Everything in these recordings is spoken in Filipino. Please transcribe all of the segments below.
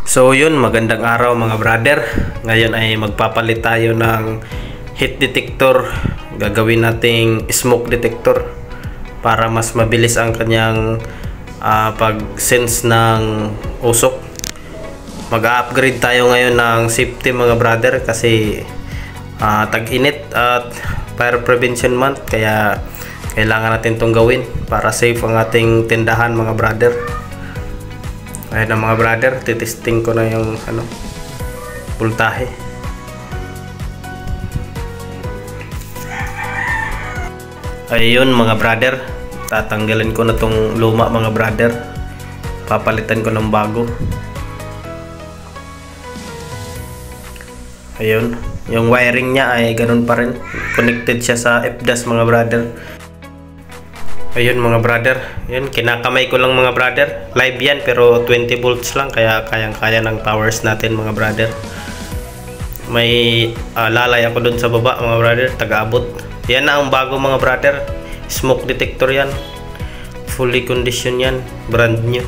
So yun, magandang araw mga brother. Ngayon ay magpapalit tayo ng heat detector. Gagawin nating smoke detector para mas mabilis ang kanyang pag-sense ng usok. Mag-upgrade tayo ngayon ng safety mga brother kasi tag-init at fire prevention month, kaya kailangan natin itong gawin para safe ang ating tindahan mga brother. Ayun na mga brother, titesting ko na yung voltahe. Ayun mga brother, tatanggalin ko na tong luma mga brother, papalitan ko ng bago. Ayun, yung wiring niya ay ganun pa rin, connected siya sa FDAS mga brother. Ayun mga brother, yun, kinakamay ko lang mga brother. Live yan pero 20 volts lang, kaya kayang-kaya ng powers natin mga brother. May lalay ako dun sa baba mga brother, taga-abot. Yan na ang bago mga brother, smoke detector yan. Fully conditioned yan, brand new.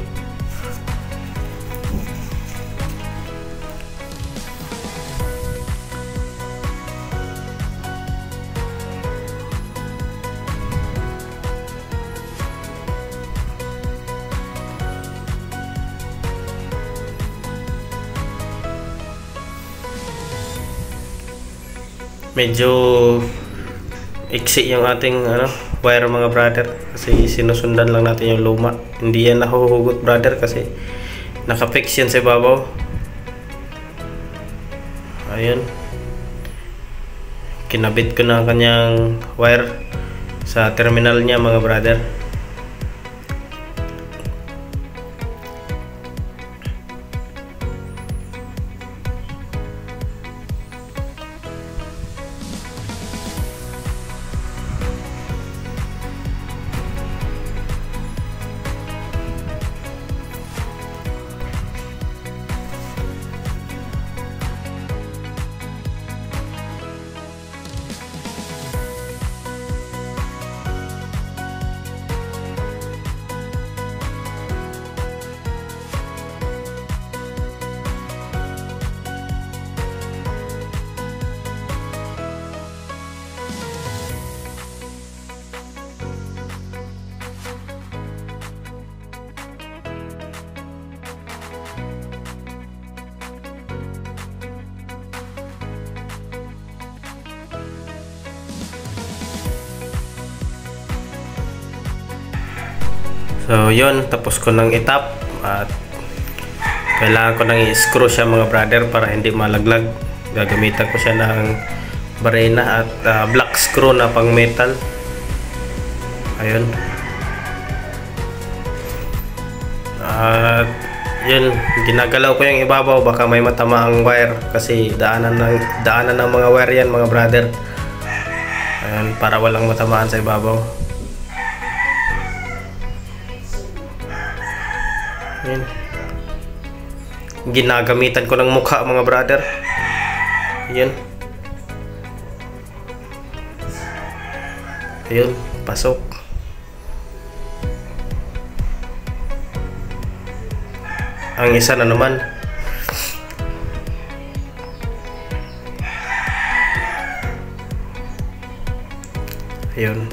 Medyo iksi yung ating wire mga brother kasi sinusundan lang natin yung luma. Hindi yan nahuhugot brother kasi nakafix yan sa ibabaw. Ayun, kinabit ko na kanyang wire sa terminal niya mga brother. So yun, tapos ko nang itap at kailangan ko nang i-screw siya mga brother para hindi malaglag. Gagamitan ko siya ng barena at black screw na pang metal. Ayun. At yun, ginagalaw ko yung ibabaw, baka may matama ang wire kasi daanan ng mga wire yan mga brother. Ayun, para walang matamaan sa ibabaw. Ayan. Ginagamitan ko ng mukha mga brother. Ayan. Ayun, pasok. Ang isa na naman. Ayun.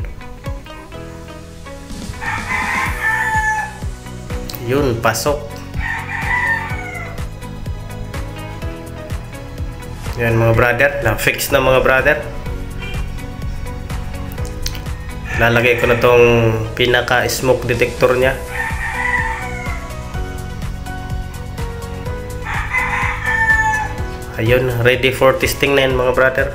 Yun, pasok. Yan mga brother, na-fix na mga brother. Lalagay ko na tong pinaka smoke detector nya. Ayun, ready for testing na yan mga brother.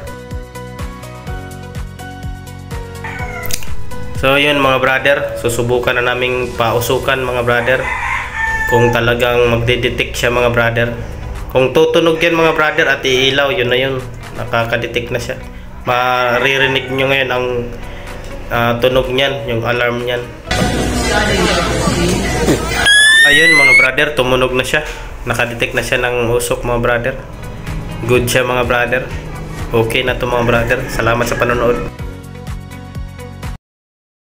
So yun mga brother, susubukan na naming pausukan mga brother kung talagang magde-detect siya mga brother. Kung tutunog yan mga brother at iilaw, yun na yun, nakaka-detect na siya. Maririnig nyo ngayon ang tunog nyan, yung alarm nyan. Ayun mga brother, tumunog na siya, nakadetect na siya ng usok mga brother. Good siya mga brother. Okay na to mga brother. Salamat sa panonood.